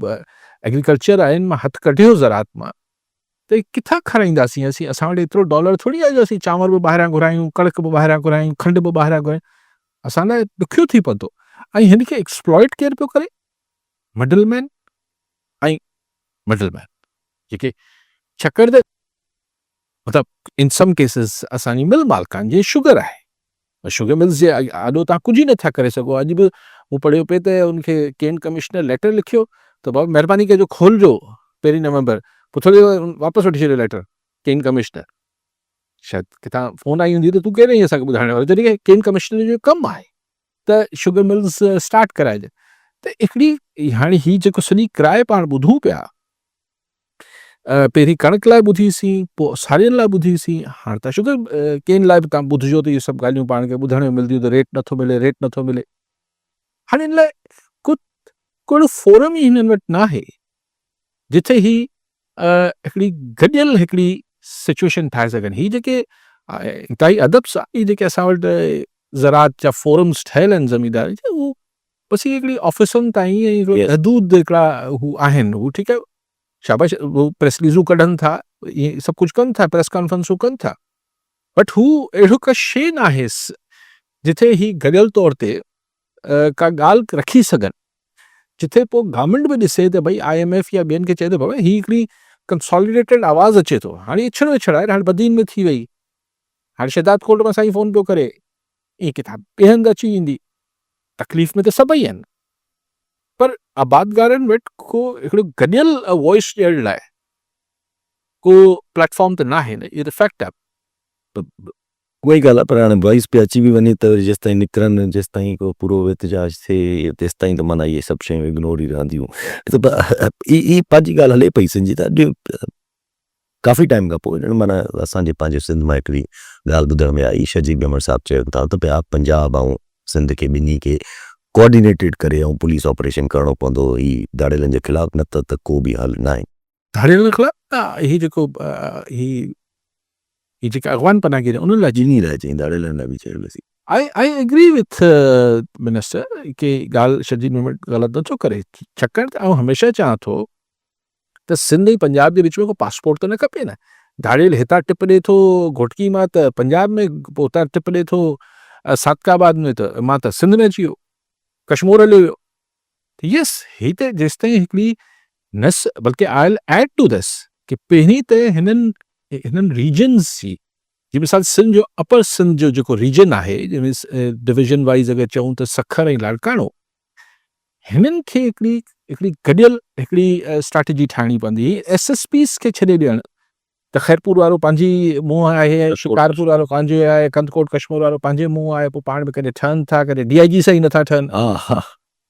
एग्रीकल्चर आहे इन मां हथु कढियो ज़रात मां, त किथां खाराईंदासीं असां वटि एतिरो डॉलर थोरी आहे जो असीं चांवर बि ॿाहिरां घुरायूं, कणिक बि ॿाहिरां घुरायूं, खंडु बि ॿाहिरां घुरायूं। असां लाइ ॾुखियो थी पवंदो। ऐं हिन खे एक्सप्लॉइट केरु पियो करे? मिडलमैन ऐं मिडलमैन जेके छकरु त मतिलबु इन सम केसिस असांजी मिल मालिकान जी शुगर आहे। शुगर मिल्स जे आॾो तव्हां कुझु ई नथा करे सघो। अॼु बि मूं पढ़ियो पिए त उनखे केन कमिश्नर लेटर लिखियो त बाबा महिरबानी कजो खोलिजो 1 नवंबर, पोइ थोरी देरि वापसि वठी छॾियो लेटर केन कमिश्नर। शायदि किथां फ़ोन आई हूंदी त तूं केरु आहीं असांखे ॿुधाइण वारो, जॾहिं केन कमिश्नर जो कमु आहे त शुगर मिल्स स्टार्ट कराइजे। त हिकिड़ी हाणे ही जेको सॼी क्राए पाण ॿुधूं पिया, पहिरीं कणिक लाइ ॿुधीसीं, पोइ साड़ियुनि लाइ ॿुधीसीं, हाणे त शुगर केन लाइ बि तव्हां ॿुधिजो त इहे सभु ॻाल्हियूं पाण खे ॿुधण में मिलंदियूं त रेट नथो मिले। हाणे हिन लाइ कोई फोरम ई हिननि वटि न आहे जिथे ही हिकिड़ी गॾियल हिकिड़ी सिचुएशन ठाहे सघनि। ही जेके इंतिहाई अदब सां ही जेके असां वटि ज़रात जा फोरम्स ठहियल आहिनि ज़मींदारी जा, उहो बसि हिकिड़ी ऑफिसनि ताईं ऐं हिकिड़ो हदूद हिकिड़ा हू आहिनि। हू ठीकु आहे, शाबाश, वो प्रेस रिलीज़ूं कढनि था, इहे सभु कुझु कनि था, प्रेस कॉन्फ्रेंसूं कनि था, बट हू अहिड़ो का शइ न आहे जिथे ही गॾियल तौर ते का ॻाल्हि रखी सघनि, जिथे पोइ गवर्नमेंट बि ॾिसे त भई IMF या ॿियनि खे चए थो बाबा ही हिकिड़ी कंसोलिडेटेड आवाज़ अचे थो। हाणे इछड़ आहे, हाणे बदीन में थी वई, हाणे शहदाद कोर्ट में साईं फ़ोन पियो करे, ईअं किताब ॿिए हंधि अची वेंदी। तकलीफ़ में त सभई आहिनि, पर आबादगारनि वटि को हिकिड़ो गॾियल वॉइस ॾियण लाइ को प्लेटफॉर्म त न आहे न, इहो त फैक्ट आहे। उहा ई ॻाल्हि आहे, पर हाणे वॉइस पे अची बि वञे त जेसि ताईं निकिरनि, जेसि ताईं को पूरो एहतिजाज थिए, तेसि ताईं त माना इहे सभु शयूं इग्नोर ई रहंदियूं। त ई पंहिंजी ॻाल्हि हले पई सिंधी, त अॼु काफ़ी टाइम खां पोइ माना असांजे पंहिंजे सिंध मां हिकिड़ी ॻाल्हि ॿुधण में आई। शजीब अहमद साहब चयो था त पिया पंजाब ऐं सिंध खे ॿिन्ही खे कोऑर्डिनेटेड करे ऐं पुलिस ऑपरेशन करिणो पवंदो ही दाड़ेलनि जे ख़िलाफ़, न त को बि हल न आहे। दाड़ेलनि जे ख़िलाफ़ ही जेको ही जेके अॻवान पनाहगीर उन्हनि लाइ जिनी लाइ चई, दाड़ेलनि लाइ बि चयोसीं। आई एग्री विथ मिनिस्टर कि ॻाल्हि शजीब अहमद ग़लति नथो करे, छाकाणि त आउं हमेशह चाहियां थो त सिंध ऐं पंजाब जे विच में को पासपोर्ट त न खपे न। दाड़ेल हितां टिप ॾिए थो घोटकी मां त पंजाब में, पोइ हुतां टिप ॾिए थो सादकाबाद में त मां त सिंध में अची वियो, कश्मीर हलियो वियो। यस, ही त जेसि ताईं हिकिड़ी नस, बल्कि I will add to this कि पहिरीं त हिननि रीजन्स जी मिसाल सिंध जो अपर सिंध जो जेको रीजन आहे, जंहिंमें डिविजन वाइज़ अगरि चऊं त सखर ऐं लाड़काणो, हिननि खे हिकिड़ी गॾियल हिकिड़ी स्ट्रैटेजी ठाहिणी पवंदी। SSPs खे छॾे ॾियणु त खैरपुर वारो पंहिंजी मुंहुं आहे, शिकारपुर वारो पंहिंजो आहे, कंदकोट कश्मीर वारो पंहिंजे मुंहुं आहे, पोइ पाण में कॾहिं ठहनि था, कॾहिं DIG सां ई नथा ठहनि।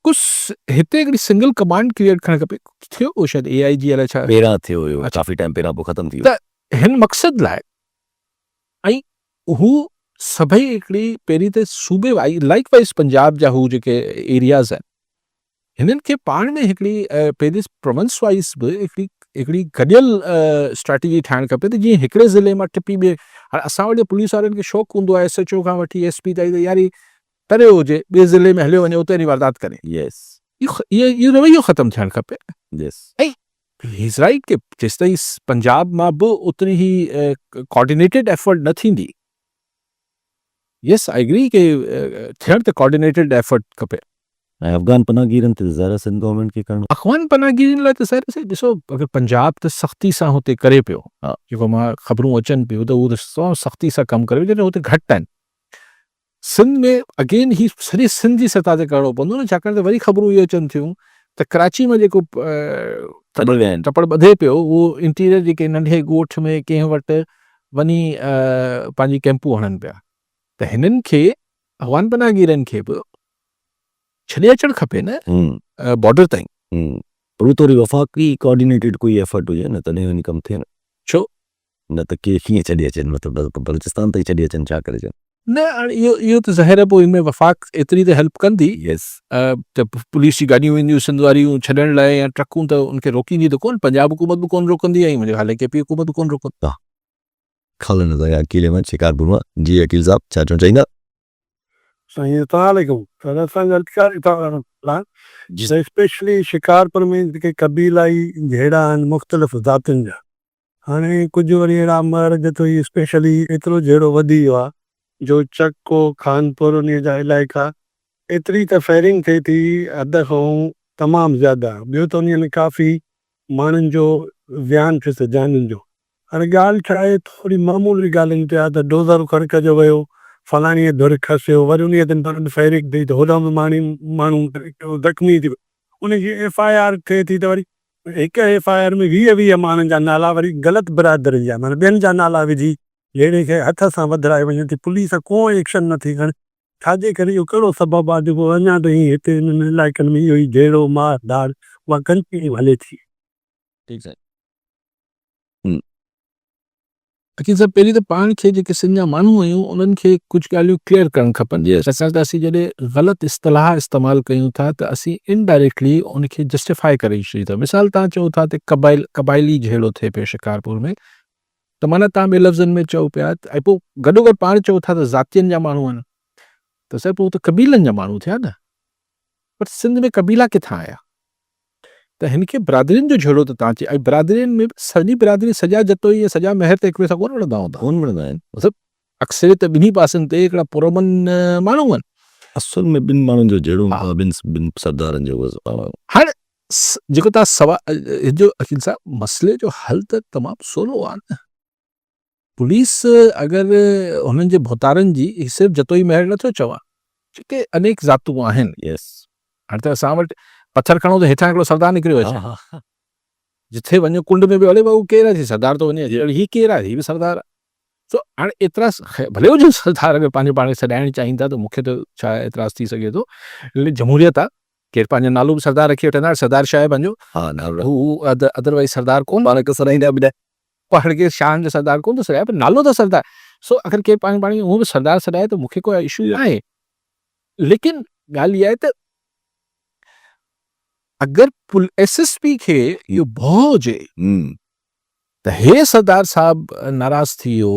कुझु हिते हिकिड़ी सिंगल कमांड क्रिएट करणु खपे। थियो उहो शायदि AIG अलाए छा पहिरां थियो हुयो, काफ़ी टाइम पहिरां, पोइ ख़तमु थी वियो। त हिन मक़सद लाइ ऐं हू सभई हिकिड़ी पहिरीं त सूबे वाइज़ लाइक वाइज़ पंजाब जा हू जेके एरियाज़ आहिनि, हिननि खे पाण में हिकिड़ी पहिरीं प्रोविंस वाइज़ बि हिकिड़ी गॾियल स्ट्रैटेजी ठाहिणु खपे त जीअं हिकिड़े ज़िले मां टिपी ॿिए। हाणे असां वटि पुलिस वारनि खे शौक़ु हूंदो आहे SHO खां वठी SP ताईं, त यारी तरियो हुजे ॿिए ज़िले में हलियो वञे, उते वञी वारदात करे। यस, इहो रवैयो ख़तमु थियणु खपे। यस, ऐं ही इज़ राइट कि जेसि ताईं पंजाब मां बि ओतिरी ई कोऑर्डिनेटेड एफर्ट न थींदी। यस, आई एग्री कि थियणु त कोऑर्डिनेटेड एफर्ट खपे। ऐं अफ़गान पनाहगीरनि ते ज़रा सिंध गवर्नमेंट खे करणो। अफ़गान पनाहगीरनि लाइ त ज़ाहिर ॾिसो, अगरि पंजाब त सख़्ती सां हुते करे पियो, जेको मां ख़बरूं अचनि पियूं त उहो त सख़्ती सां कमु करे, जॾहिं हुते घटि आहिनि। सिंध में अगेन ही सॼी सिंध जी सतह ते करिणो पवंदो न, छाकाणि त वरी ख़बरूं इहे अचनि थियूं त कराची में जेको टपड़ ॿधे पियो, उहो इंटीरियर जेके नंढे ॻोठ में कंहिं वटि वञी पंहिंजी कैंपूं हणनि पिया। त हिननि खे अफ़गान पनाहगीरनि खे बि छॾे अचणु खपे न बॉर्डर ताईं। पर उहो थोरी वफ़ाक़ी कोऑर्डिनेटेड कोई एफर्ट हुजे न, तॾहिं वञी कमु थिए न। छो न त कीअं छॾे अचनि, मतिलबु बलूचिस्तान ताईं छॾे अचनि, छा करे अचनि। न हाणे इहो त ज़ाहिर आहे पोइ इनमें वफ़ाक़ एतिरी त हेल्प कंदी यस त पुलिस जी गाॾियूं ईंदियूं सिंध वारियूं छॾण लाइ या ट्रकूं त उनखे रोकींदी त कोन पंजाब हुकूमत बि कोन रोकंदी ऐं मुंहिंजे हाल के पी हुकूमत बि कोन रोकंदी ख़ाली नज़र अकेले में शिकारपुर में जी वकील साहब छा चवणु चाहींदा साईं अस्सलाम वालेकुम सर असांजा अधिकारी तव्हां प्लान जी त स्पेशली शिकारपुर में जेके कबीलाई जहिड़ा आहिनि मुख़्तलिफ़ ज़ातियुनि जा हाणे कुझु वरी अहिड़ा मर्द त इहे स्पेशली एतिरो जहिड़ो वधी वियो आहे जो चको खानपुर उन जा इलाइक़ा एतिरी त फायरिंग थिए थी हद खां तमामु ज़्यादा ॿियो त उन में काफ़ी माण्हुनि जो ज़्यान थियुसि जानुनि जो हाणे ॻाल्हि छा आहे थोरी मामूली ॻाल्हियुनि ते आहे त डोज़र खड़कजो वियो फलाणीअ धुर खसियो वरी उन ते तुरंत फायरिंग थी त होॾां बि माण्हू ज़ख़्मी थी उनजी FIR थिए थी त वरी हिकु FIR में 20 माण्हुनि जा नाला वरी ग़लति बिरादरी जा माना ॿियनि जा नाला विझी जहिड़े खे हथ सां वधाए वञे थी पुलिस को एक्शन नथी खणे छाजे करे इहो कहिड़ो सबबु आहे जेको अञा ताईं हिते हिननि इलाइक़नि में इहो ई जहिड़ो मार धाड़ उहा कंटिन्यू हले थी ठीकु साईं लेकिन सर पहिरीं त पाण खे जेके सिंध जा माण्हू आहियूं उन्हनि खे कुझु ॻाल्हियूं क्लियर करणु खपनि असां त असीं जॾहिं ग़लति इस्तलाह इस्तेमालु कयूं था त असीं इनडायरेक्टली उनखे जस्टिफाई करे छॾी था मिसाल तव्हां चओ था त कबाइली जहिड़ो थिए पियो शिकारपुर में त माना तव्हां ॿिए लफ़्ज़नि में चओ पिया ऐं पोइ गॾोगॾु पाण चओ था त ज़ातियुनि जा माण्हू आहिनि त सर पोइ त कबीलनि जा माण्हू थिया न पर सिंध में कबीला किथां आया त हिनखे बिरादरियुनि जो जहिड़ो त तव्हां चए ऐं बिरादरियुनि में सॼी बिरादरी सॼा जतोई ऐं सॼा महर त हिकिड़े सां कोन वणंदा हूंदा कोन मिलंदा आहिनि मतिलबु अक्सरियत ॿिन्ही पासनि ते हिकिड़ा पुरमन माण्हू आहिनि असुल में ॿिनि माण्हुनि जो जहिड़ो हा। ॿिनि सरदारनि जो हाणे जेको तव्हां सवाल जो अखिल साहब मसइले जो हल त तमामु सवलो आहे न पुलिस अगरि हुननि जे भोतारनि जी सिर्फ़ु जतोई महर नथो चवां जेके अनेक ज़ातूं आहिनि यस हाणे त असां वटि पथर खणो त हितां हिकिड़ो सरदार निकिरियो अचे हा हा जिथे वञो कुंड में बि हले भाऊ केरु आहे सरदार थो वञे हीअ केरु आहे हीअ बि सरदार आहे सो हाणे एतिरा भले हुजनि सरदार अगरि पंहिंजे पाण खे सॾाइणु चाहिनि था त मूंखे त छा एतिराज़ थी सघे थो जमहूरियत आहे केरु पंहिंजो नालो बि सरदार रखी वठंदा सरदार छा आहे पंहिंजो हा नालो हू अदरवाइज़ सरदार कोन पाण खे सदाईंदा ॿुधाए पाण खे शान जो सरदार कोन थो सॾाए पर नालो त सरदार सो अगरि केरु पंहिंजे पाण खे उहो बि सरदार सॾाए त मूंखे कोई इशू आहे लेकिन ॻाल्हि इहा आहे त अगरि SSP खे इहो भउ हुजे त हे सरदार साहब नाराज़ थी वियो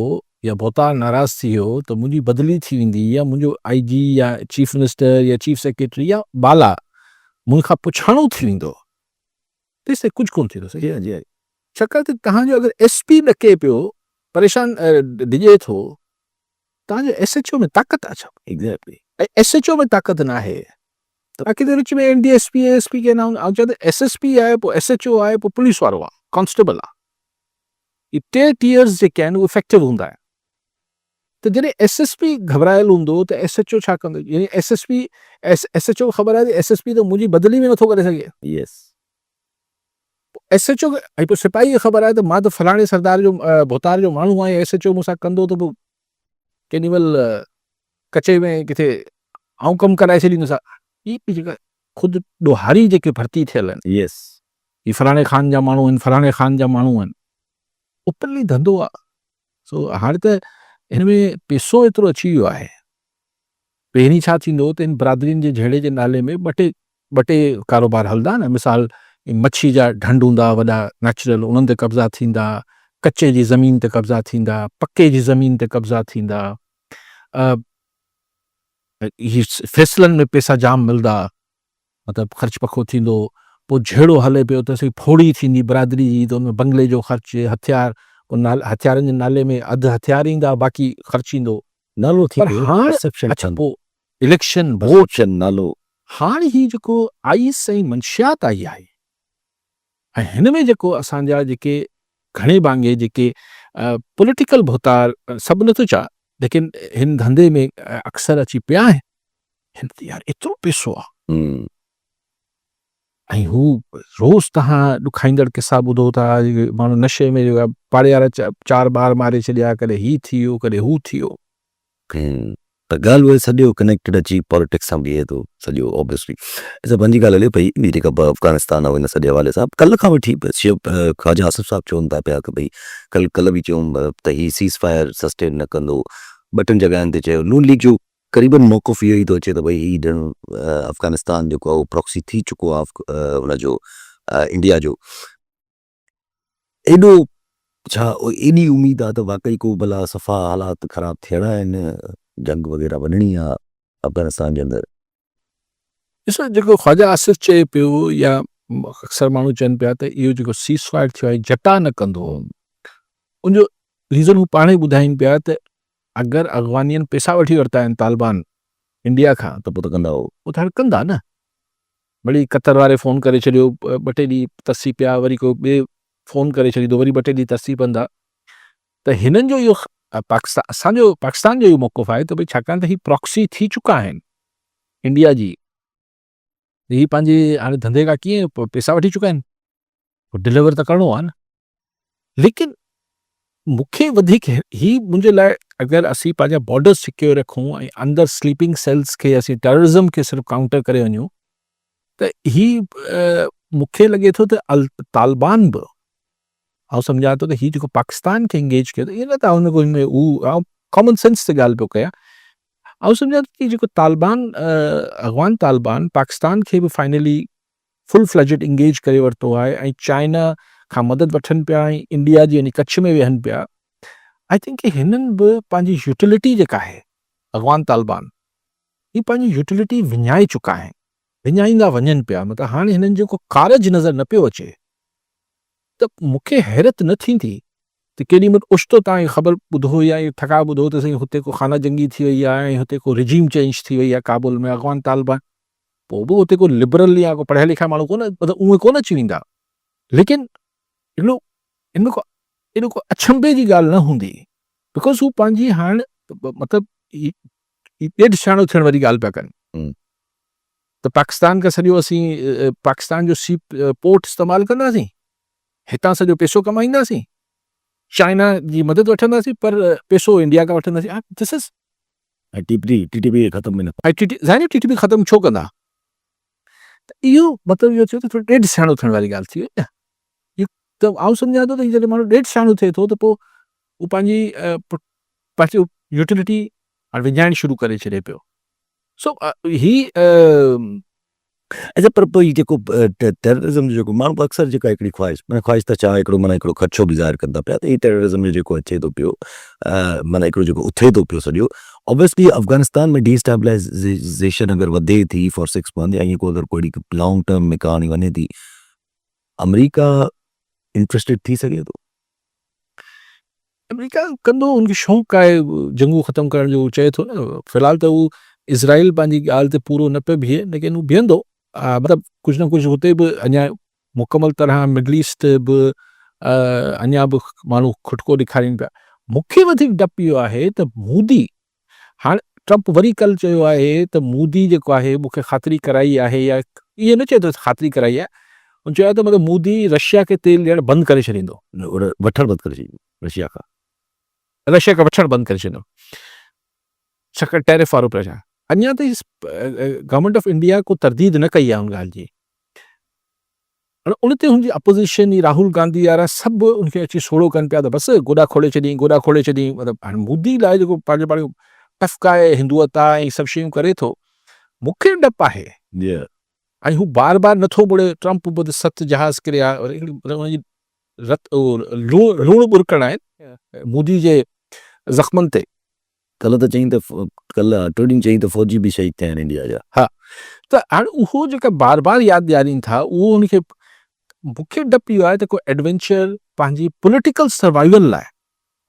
या भोतार नाराज़ थी वियो त मुंहिंजी बदिली थी वेंदी या मुंहिंजो IG या चीफ मिनिस्टर या चीफ सेक्रेटरी या बाला मूंखां पुछाणो थी वेंदो तेसिताईं कुझु कोन थी थो सघे जी जी छाकाणि त तव्हांजो अगरि SP ॾके पियो परेशान डिॼे थो तव्हांजो SHO में ताक़त आहे छा एग्जैक्टली ऐं SHO में ताक़त न आहे त बाक़ी त विच में NDSP ASP के नाम चयो त SSP आहे पोइ SHO आहे पोइ पुलिस वारो आहे कॉन्स्टेबल आहे ई 3 टीयर्स जेके आहिनि उहे इफेक्टिव हूंदा आहिनि त जॾहिं SSP घबरायल हूंदो त SHO छा कंदो यानी SHO ख़बर आहे त SSP त मुंहिंजी बदिली में नथो करे सघे यस SHO ऐं पोइ सिपाही खे ख़बर आहे त मां त फलाणे सरदार जो भोतार जो माण्हू आहियां SHO मूंसां कंदो त पोइ केॾी महिल कचे में किथे आऊं कमु कराए छॾींदुसि ही जेका ख़ुदि ॾोहारी जेके भर्ती थियल आहिनि यस ही फलाणे खान जा माण्हू आहिनि फलाणे खान जा माण्हू आहिनि उपरली धंधो आहे सो हाणे त हिन में पैसो एतिरो अची वियो आहे पहिरीं छा थींदो त इन बिरादरियुनि जे जहिड़े जे नाले में ॿ टे कारोबार हलंदा न मिसाल मच्छी जा ढंढ हूंदा वॾा नेचुरल उन्हनि ते कब्ज़ा थींदा कचे जी ज़मीन ते कब्ज़ा थींदा पके जी ज़मीन ते कब्ज़ा थींदा ही फ़ैसिलनि में पैसा जाम मिलंदा मतिलबु ख़र्च पखो थींदो पोइ जहिड़ो हले पियो त असीं फोड़ी थींदी बिरादरी जी त हुन में बंगले जो ख़र्चु हथियार हथियारनि जे नाले में अधु हथियार ईंदा बाक़ी ख़र्चु ईंदो नालो थी पर पियो हाणे perception अच्छा ठहंदो। पोइ इलेक्शन वोट perception नालो हाणे ही जेको आईस ऐं मंशियात आई आहे ऐं हिन में जेको असांजा जेके घणे भाङे जेके पॉलिटिकल भोतार सभु नथो चा लेकिन हिन धंधे में अक्सर अची पिया आहिनि हिन ते यार एतिरो पैसो आहे ऐं हू रोज़ तव्हां ॾुखाईंदड़ किसा ॿुधो था माण्हू नशे में पाड़े वारा 4 ॿार मारे छॾिया कॾहिं ही थी वियो कॾहिं हू थी वियो त ॻाल्हि उहे सॼो कनेक्टेड अची पॉलिटिक्स सां बीहे थो सॼो ऑब्वियसली असां पंहिंजी ॻाल्हि हले पई ॿी जेका अफ़गानिस्तान आहे हिन सॼे हवाले सां कल्ह खां वठी ख़्वाजा आसिफ़ साहब चवनि था पिया की भई कल्ह बि चयूं त ही सीज़ फायर सस्टेन न कंदो ॿ टिनि जॻहियुनि ते चयो नून लीग जो क़रीबन मौक़ुफ़ इहो ई थो अचे त भई हीउ ॼण अफ़गानिस्तान जेको आहे उहो प्रॉक्सी थी चुको आहे हुनजो इंडिया जो एॾो छा एॾी उमेद आहे त वाक़ई को भला सफ़ा हालात ख़राब थियणा आहिनि जंग वग़ैरह वञणी आहे अफ़गानिस्तान जे अंदरि ॾिसो जेको ख़्वाजा आसिफ़ चए पियो या अक्सर माण्हू चवनि पिया त इहो जेको सीज़ फायर थियो आहे जटा न कंदो उनजो रीज़न हू पाण ई ॿुधाइनि पिया त अगरि अफ़गानियुनि पैसा वठी वरिता आहिनि तालिबान इंडिया खां त पोइ त कंदा हो उहो त हाणे कंदा न वरी कतर वारे फ़ोन करे छॾियो ॿ टे ॾींहं तरसी पिया वरी को ॿिए फ़ोन करे छॾींदो वरी ॿ टे ॾींहं तरसी पवंदा त हिननि जो इहो पाकिस्तान जो इहो मौक़ुफ़ आहे त भई छाकाणि त हीअ प्रॉक्सी थी चुका आहिनि इंडिया जी हीअ पंहिंजे हाणे धंधे खां कीअं पैसा वठी चुका आहिनि पोइ डिलीवर त करिणो आहे न लेकिन मूंखे वधीक ही मुंहिंजे लाइ अगरि असीं पंहिंजा बॉर्डर्स सिक्योर रखूं ऐं अंदरि स्लीपिंग सेल्स खे असीं टेररिज़म खे सिर्फ़ु काउंटर करे वञूं त ही मूंखे लॻे थो त तालिबान बि आउं सम्झां थो त हीउ जेको पाकिस्तान खे इंगेज कयो त इहे न त हुन हू कॉमन सेंस ते ॻाल्हि पियो कयां आउं सम्झां थो कि जेको तालिबान अफ़गान तालिबान पाकिस्तान खे बि फाइनली फुल फ्लेजेड इंगेज करे वरितो आहे ऐं चाइना खां मदद वठनि पिया ऐं इंडिया जी यानी कच्छ में वेहनि पिया आई थिंक कि हिननि बि पंहिंजी यूटिलिटी जेका आहे अफ़गान तालिबान ही पंहिंजी यूटिलिटी विञाए चुका आहिनि विञाईंदा वञनि पिया मतिलबु हाणे हिननि जो को कारज नज़र न पियो अचे त मूंखे हैरत न थींदी त केॾी महिल ओचितो तव्हांखे ख़बर ॿुधो या थका ॿुधो त साईं हुते को खाना जंगी थी वई आहे ऐं हुते को रिजीम चेंज थी वई आहे काबुल में अफ़गान तालिबान पोइ बि हुते को लिबरल या को पढ़ियल लिखियल माण्हू कोन मतिलबु उहे कोन अची वेंदा लेकिन इनमें को एॾो को अचंभे जी ॻाल्हि न हूंदी बिकॉज़ हू पंहिंजी हाणे मतिलबु ॾेढ सियाणो थियण वारी ॻाल्हि पिया कनि त पाकिस्तान खां सॼो असीं पाकिस्तान जो सी पोर्ट इस्तेमालु कंदासीं हितां सॼो पैसो कमाईंदासीं चाइना जी मदद वठंदासीं पर पैसो इंडिया खां वठंदासीं दिस इज़ ऐं टीटीपी ख़तमु न ऐं टीटीपी ख़तमु छो कंदा त इहो मतिलबु इहो थियो त थोरो ॾेढ सियाणो थियण वारी ॻाल्हि थी वई न त आउं सम्झां थो त जॾहिं माण्हू ॾेढ सियाणो थिए थो त पोइ हू पंहिंजी यूटिलिटी हाणे विञाइण शुरू करे छॾे पियो सो अच्छा पर पोइ जेको टेररिज़म जो जेको माण्हू अक्सर जेका हिकिड़ी ख़्वाहिश त छा हिकिड़ो माना हिकिड़ो ख़दशो बि ज़ाहिर कंदा पिया त हीउ टेररिज़म जो जेको अचे थो पियो माना हिकिड़ो जेको उथे थो पियो सॼो ऑब्वियसली अफ़गानिस्तान में डिस्टेबलाइज़ेशन अगरि वधे थी फॉर 6 मंथ या ईअं को अगरि कोई लॉन्ग टर्म में कहाणी वञे थी अमेरिका इंट्रस्टेड थी सघे थो अमेरिका कंदो उनखे शौक़ु आहे जंगू ख़तमु करण जो चए थो न फ़िलहालु त हू इज़राइल पंहिंजी ॻाल्हि ते पूरो न पियो बीहे लेकिन हू बीहंदो मतिलबु कुझु न कुझु हुते बि अञा मुकमल तरह मिडल ईस्ट बि अञा बि माण्हू खुटको ॾेखारीनि पिया मूंखे वधीक डपु इहो आहे त मोदी हाणे ट्रम्प वरी कल्ह चयो आहे त मोदी जेको आहे मूंखे ख़ातिरी कराई आहे या इहे न चए थो ख़ातिरी कराई आहे हुन चयो त मतिलबु मोदी रशिया खे तेल ॾियणु बंदि करे छॾींदो वठणु बंदि करे छॾींदो रशिया खां वठणु बंदि करे छॾींदो छाकाणि टैरिफ वारो प्रचार अञा त गवर्नमेंट ऑफ इंडिया को तरदीद न कई आहे हुन ॻाल्हि जी उन ते हुनजी अपोज़िशन ई राहुल गांधी वारा सभु उनखे अची सोड़ो कनि पिया त बसि गोॾा खोले छॾीं मतिलबु हाणे मोदी लाइ जेको पंहिंजो पाण टफ़काए हिंदुअत आहे ऐं सभु शयूं करे थो मूंखे डपु आहे ऐं हू बार बार नथो मुड़े ट्रम्प बि सत जहाज़ किरे आहे हुनजी लूणु बुरकण आहिनि मोदी जे ज़ख़्मनि ते कल्ह त चईं त कल्ह टियों चईं त फ़ौजी बि शहीद थिया आहिनि इंडिया जा हा त हाणे उहो जेका बार बार यादि ॾियारीनि था उहो हुनखे मूंखे डपु इहो आहे त को एडवेंचर पंहिंजी पॉलिटिकल सर्वाइवल लाइ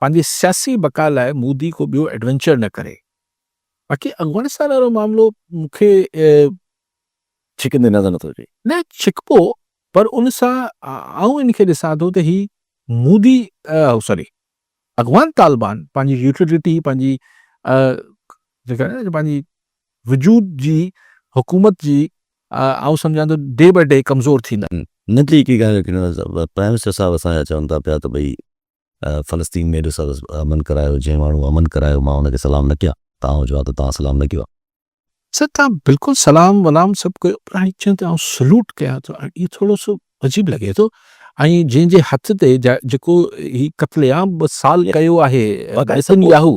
पंहिंजी सियासी बका लाइ मोदी को ॿियो एडवेंचर न करे बाक़ी अफ़गानिस्तान वारो मामिलो मूंखे छिकंदे नज़र नथो अचे न छिकबो पर उन सां आउं इनखे ॾिसां थो त ही मोदी अफ़गान तालिबान पंहिंजी यूटिलिटी पंहिंजी जेका पंहिंजी वजूद जी हुकूमत जी आउं सम्झां थो डे बाय डे कमज़ोर थींदा न त हिकिड़ी ॻाल्हि प्राइम मिनिस्टर साहिबु असांजा चवनि था पिया त भई फ़लस्तीन में ॾिसो अमन करायो जंहिं माण्हू अमन करायो मां हुनखे सलाम न कया तव्हां हुजो त तव्हां सलाम न कयो सर तव्हां बिल्कुलु सलाम वलाम सभु कयो पर हाणे चवनि त सल्यूट कयां थो इहो थोरो सो अजीब लॻे थो ऐं जंहिंजे हथ ते जेको ही क़त्लेआम 2 साल कयो आहे नेतन्याहू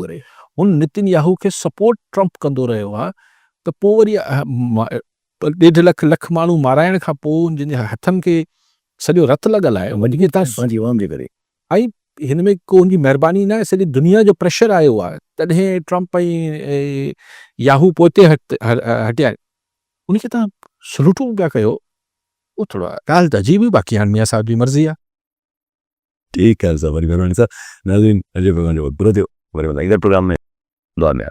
हुन नेतन्याहू खे सपोर्ट ट्रम्प कंदो रहियो आहे त पोइ वरी 1.5 लख माण्हू माराइण खां पोइ जिन जे हथनि खे सॼो रत लॻल आहे वञी तव्हां पंहिंजी आवाम जे करे हिन में को उनजी महिरबानी न आहे, सॼी दुनिया जो प्रेशर आयो आहे तॾहिं ट्रम्प ऐं याहू पोइते हटिया आहिनि। उनखे तव्हां सलूटूं पिया कयो, उहो थोरो ॻाल्हि त अजीब हुई। बाक़ी हाणे मियां साहिब जी मर्ज़ी आहे। ठीकु आहे साहब, वरी महिरबानी साहब। नाज़रीन, अॼु प्रोग्राम जो पूरो थियो, वरी ईंदड़ प्रोग्राम में दुआ में